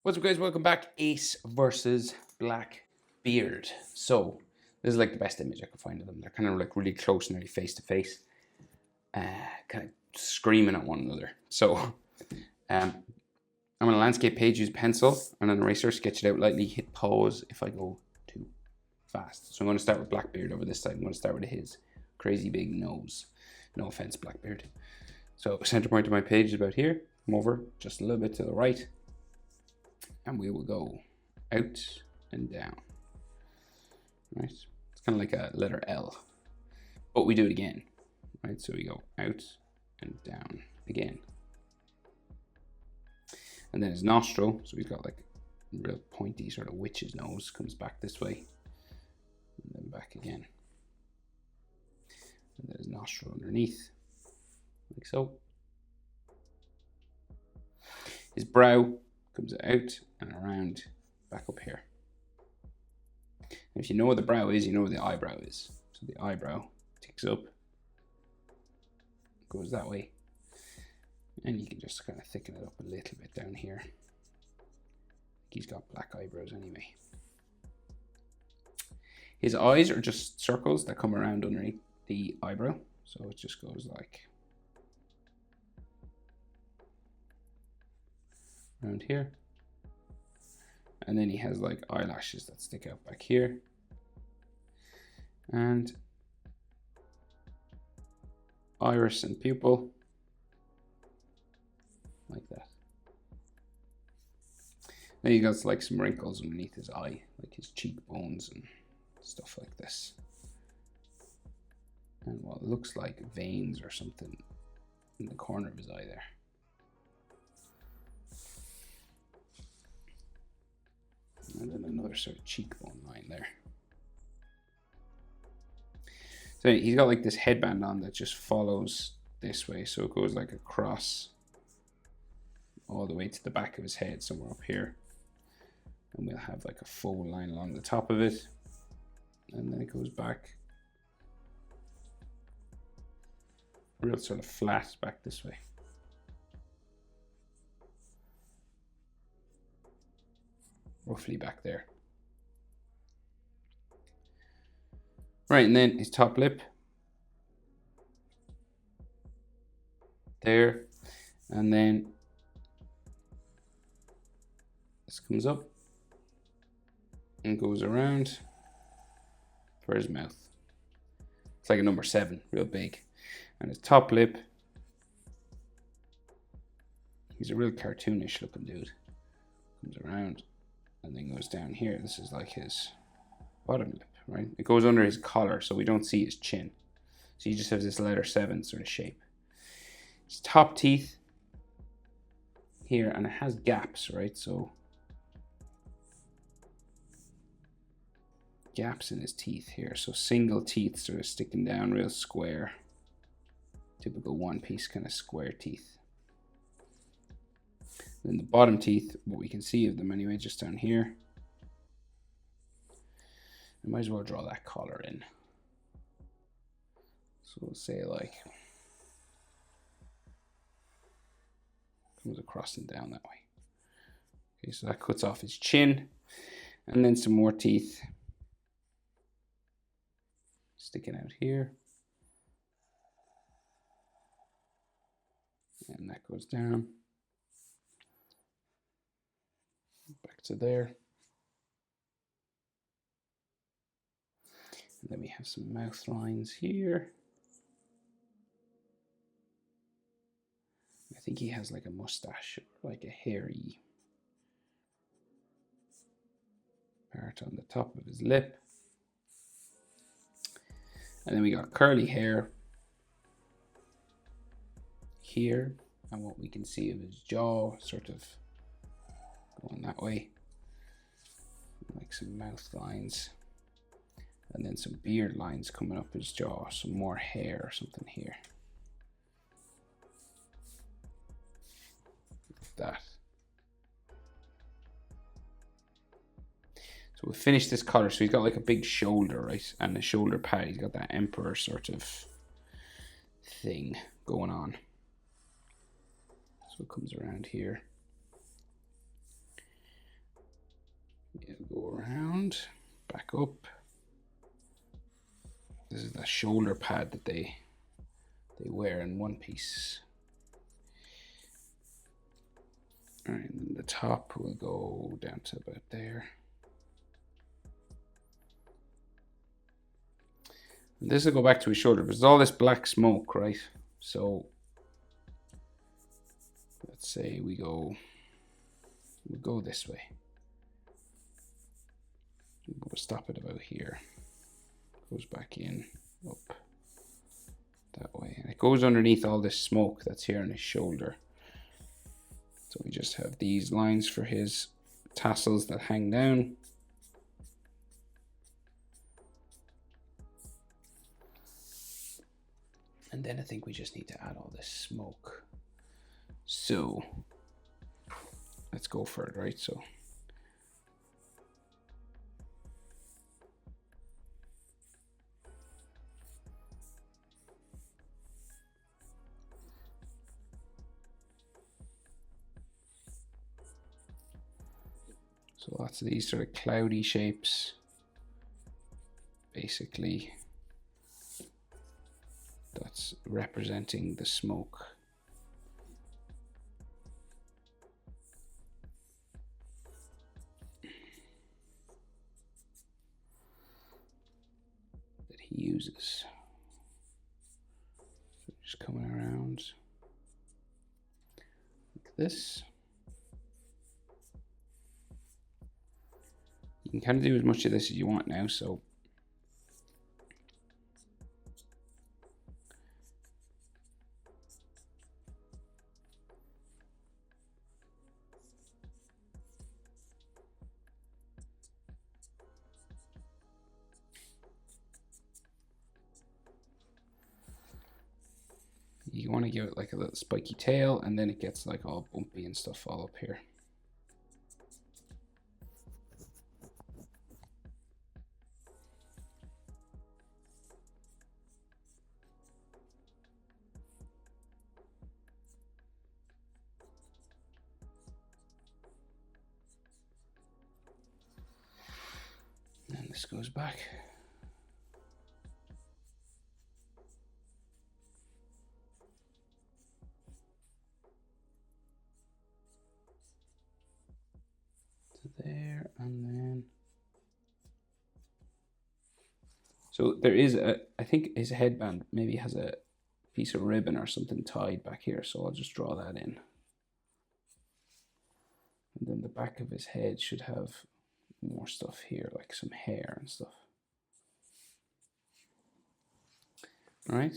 What's up, guys? Welcome back. Ace versus Blackbeard. So, this is like the best image I could find of them. They're kind of like really close, nearly face to face, kind of screaming at one another. So, I'm on a landscape page, use pencil and an eraser, sketch it out lightly, hit pause if I go too fast. So, I'm going to start with Blackbeard over this side. I'm going to start with his crazy big nose. No offense, Blackbeard. So, center point of my page is about here. Come over just a little bit to the right. And we will go out and down, right? It's kind of like a letter L, but we do it again, right? So we go out and down again. And then his nostril, so he's got like a real pointy sort of witch's nose, comes back this way, and then back again. And then his nostril underneath, like so. His brow comes out and around, back up here. And if you know what the brow is, you know where the eyebrow is. So the eyebrow ticks up, goes that way, and you can just kind of thicken it up a little bit down here. He's got black eyebrows anyway. His eyes are just circles that come around underneath the eyebrow, so it just goes like around here. And then he has like eyelashes that stick out back here. And iris and pupil, like that. Then he got like some wrinkles underneath his eye, like his cheekbones and stuff like this. And what looks like veins or something in the corner of his eye there. And then another sort of cheekbone line there. So he's got like this headband on that just follows this way. So it goes like across all the way to the back of his head, somewhere up here. And we'll have like a full line along the top of it. And then it goes back. Real sort of flat back this way. Roughly back there. Right, and then his top lip. There. And then this comes up and goes around for his mouth. It's like a number 7, real big. And his top lip. He's a real cartoonish looking dude. Comes around. And then goes down here. This is like his bottom lip, right? It goes under his collar, so we don't see his chin. So he just has this letter 7 sort of shape. His top teeth here, and it has gaps, right? So gaps in his teeth here. So single teeth sort of sticking down real square. Typical one piece kind of square teeth. Then the bottom teeth, what we can see of them anyway, just down here. I might as well draw that collar in. So we'll say like, comes across and down that way. Okay, so that cuts off his chin. And then some more teeth sticking out here. And that goes down. Back to there. And then we have some mouth lines here. I think he has like a mustache or like a hairy part on the top of his lip. And then we got curly hair here. And what we can see of his jaw sort of going that way. Like some mouth lines. And then some beard lines coming up his jaw. Some more hair or something here. Like that. So we finished this collar. So he's got like a big shoulder, right? And a shoulder pad. He's got that emperor sort of thing going on. So it comes around here. around, back up. This is the shoulder pad that they wear in One Piece. All right, and then the top will go down to about there. And this will go back to his shoulder, but there's all this black smoke, right? So let's say we'll go this way. We'll stop it about here. Goes back in, up that way. And it goes underneath all this smoke that's here on his shoulder. So we just have these lines for his tassels that hang down. And then I think we just need to add all this smoke. So let's go for it, right? So lots of these sort of cloudy shapes, basically, that's representing the smoke. That he uses. So just coming around like this. You can kind of do as much of this as you want now, so you want to give it like a little spiky tail, and then it gets like all bumpy and stuff all up here. And this goes back. To there, and then so there is I think his headband maybe has a piece of ribbon or something tied back here, so I'll just draw that in. And then the back of his head should have more stuff here, like some hair and stuff. All right,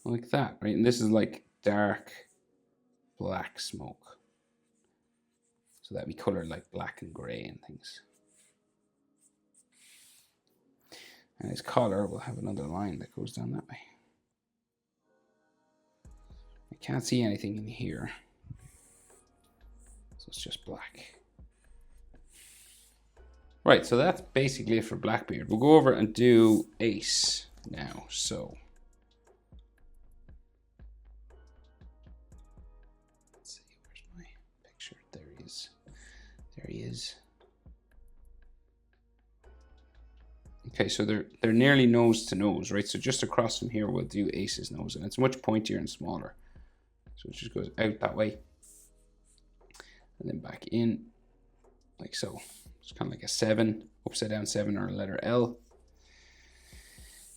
like that, right? And this is like dark black smoke, so that'd be colored like black and gray and things. And his collar will have another line that goes down that way. I can't see anything in here, so it's just black. Right, so that's basically it for Blackbeard. We'll go over and do Ace now. So let's see, where's my picture? There he is. There he is. Okay, so they're nearly nose to nose, right? So just across from here, we'll do Ace's nose, and it's much pointier and smaller. So it just goes out that way, and then back in, like so. It's kind of like a 7, upside down 7, or a letter L.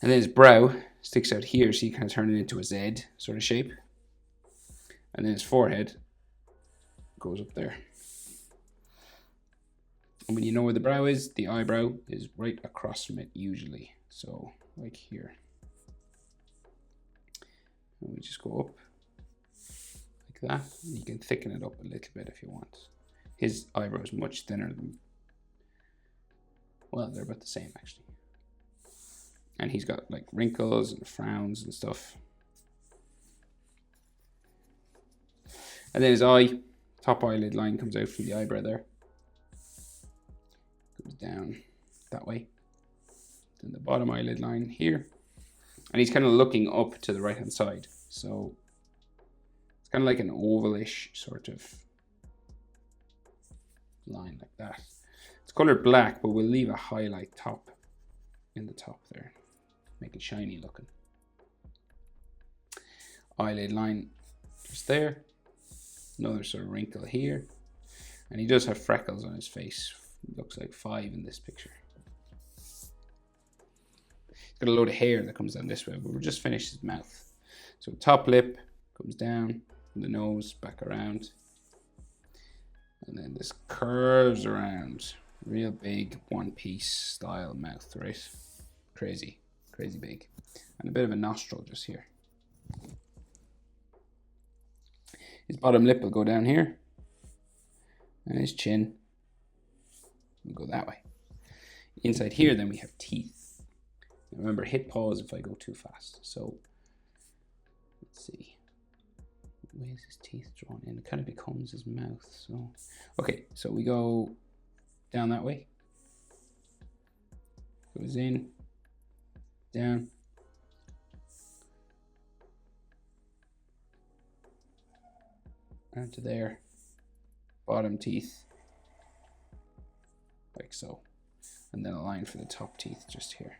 And then his brow sticks out here, so you kind of turn it into a Z sort of shape. And then his forehead goes up there. And when you know where the brow is, the eyebrow is right across from it usually. So like here. And we just go up like that. And you can thicken it up a little bit if you want. His eyebrow is much thinner than, well, they're about the same actually. And he's got like wrinkles and frowns and stuff. And then his eye, top eyelid line comes out from the eyebrow there. Goes down that way. Then the bottom eyelid line here. And he's kind of looking up to the right hand side. So it's kind of like an ovalish sort of line like that. It's colored black, but we'll leave a highlight top in the top there. Make it shiny looking. Eyelid line just there. Another sort of wrinkle here. And he does have freckles on his face. Looks like 5 in this picture. He's got a load of hair that comes down this way, but we'll just finish his mouth. So top lip comes down, from the nose back around. And then this curves around. Real big One Piece style mouth, right? Crazy, crazy big. And a bit of a nostril just here. His bottom lip will go down here. And his chin will go that way. Inside here, then we have teeth. Now remember, hit pause if I go too fast. So, let's see. Where's his teeth drawn in? It kind of becomes his mouth. So, okay, so we go down that way. Goes in, down. And to there. Bottom teeth. Like so. And then a line for the top teeth just here.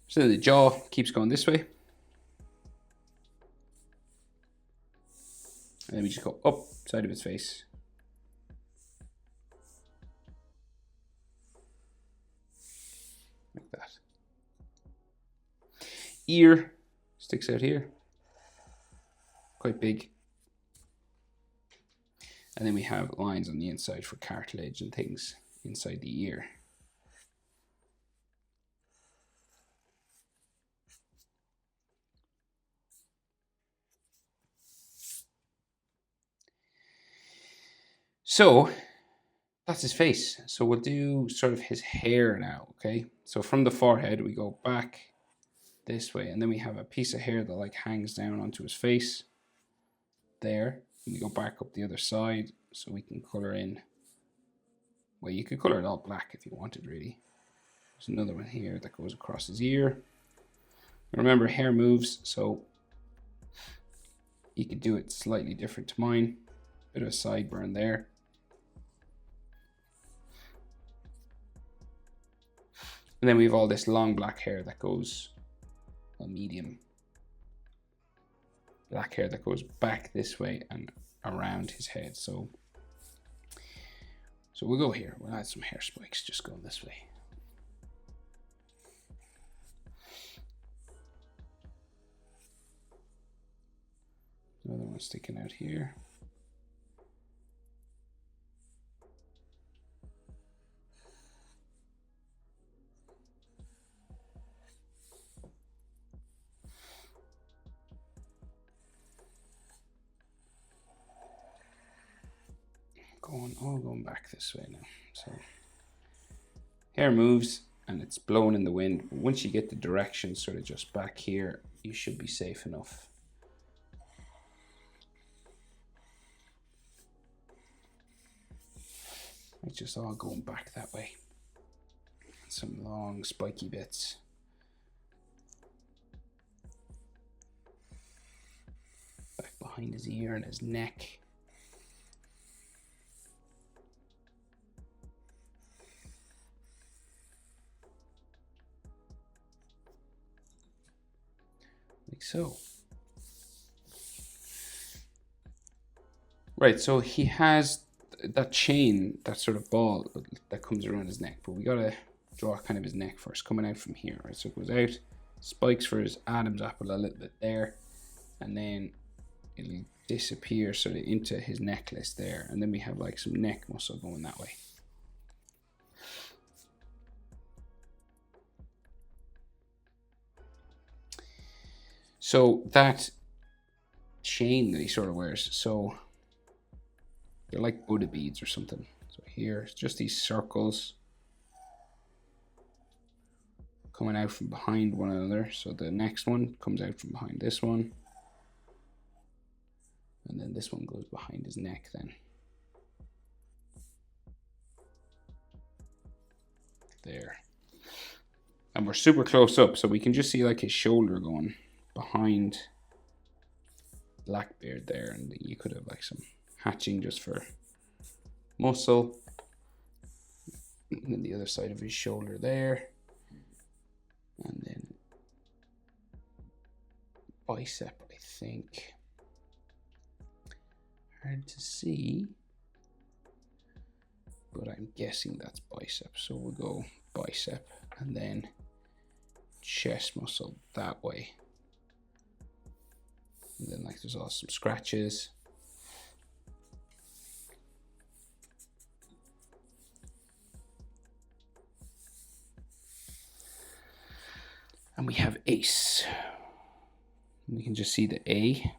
So the jaw keeps going this way. And then we just go up side of his face. Like that. Ear sticks out here. Quite big. And then we have lines on the inside for cartilage and things inside the ear. So that's his face. So we'll do sort of his hair now, okay? So from the forehead, we go back this way, and then we have a piece of hair that like hangs down onto his face there. And we go back up the other side so we can color in. Well, you could color it all black if you wanted, really. There's another one here that goes across his ear. Remember, hair moves, so you could do it slightly different to mine. Bit of a sideburn there. And then we have all this long black hair that goes, well, medium black hair that goes back this way and around his head. So we'll go here. We'll add some hair spikes just going this way. Another one sticking out here. Going back this way now. So hair moves and it's blowing in the wind. But once you get the direction sort of just back here, you should be safe enough. It's just all going back that way. Some long spiky bits. Back behind his ear and his neck. Like so. Right, so he has that chain, that sort of ball that comes around his neck, but we gotta draw kind of his neck first, coming out from here, right? So it goes out, spikes for his Adam's apple a little bit there, and then it'll disappear sort of into his necklace there, and then we have like some neck muscle going that way. So that chain that he sort of wears, so they're like Buddha beads or something. So here, it's just these circles coming out from behind one another. So the next one comes out from behind this one. And then this one goes behind his neck then. There. And we're super close up, so we can just see like his shoulder going behind Blackbeard there, and you could have like some hatching just for muscle. And then the other side of his shoulder there. And then bicep, I think. Hard to see, but I'm guessing that's bicep. So we'll go bicep and then chest muscle that way. And then like there's also some scratches. And we have ace. We can just see the A.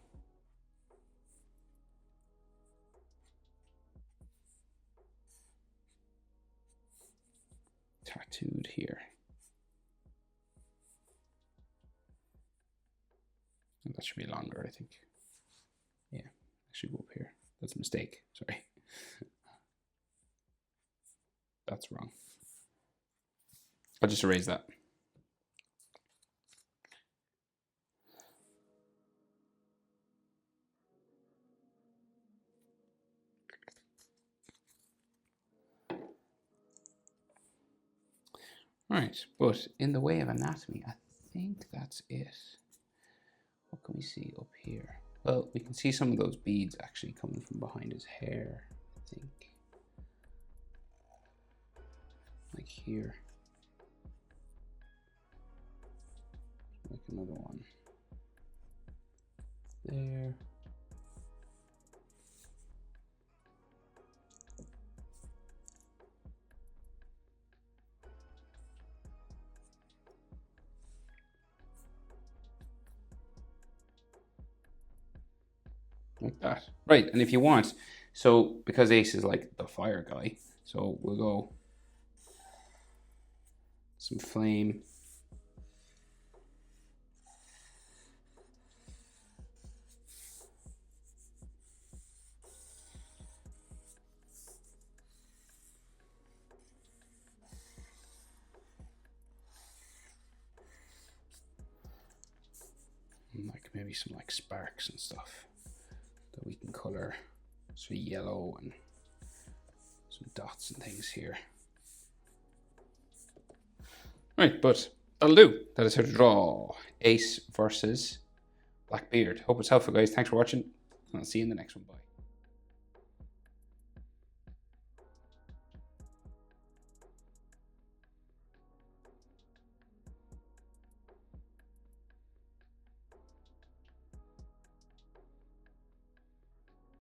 Tattooed here. And that should be longer, I think. Yeah, I should go up here. That's a mistake, sorry. That's wrong. I'll just erase that. Right, but in the way of anatomy, I think that's it. What can we see up here? Well, we can see some of those beads actually coming from behind his hair, I think. Like here. Like another one. There. Like that. Right, and if you want, so because Ace is like the fire guy, so we'll go some flame. And like maybe some like sparks and stuff that we can color, so yellow and some dots and things here. Right, but that'll do. That is how to draw Ace versus Blackbeard. Hope it's helpful, guys. Thanks for watching, and I'll see you in the next one. Bye.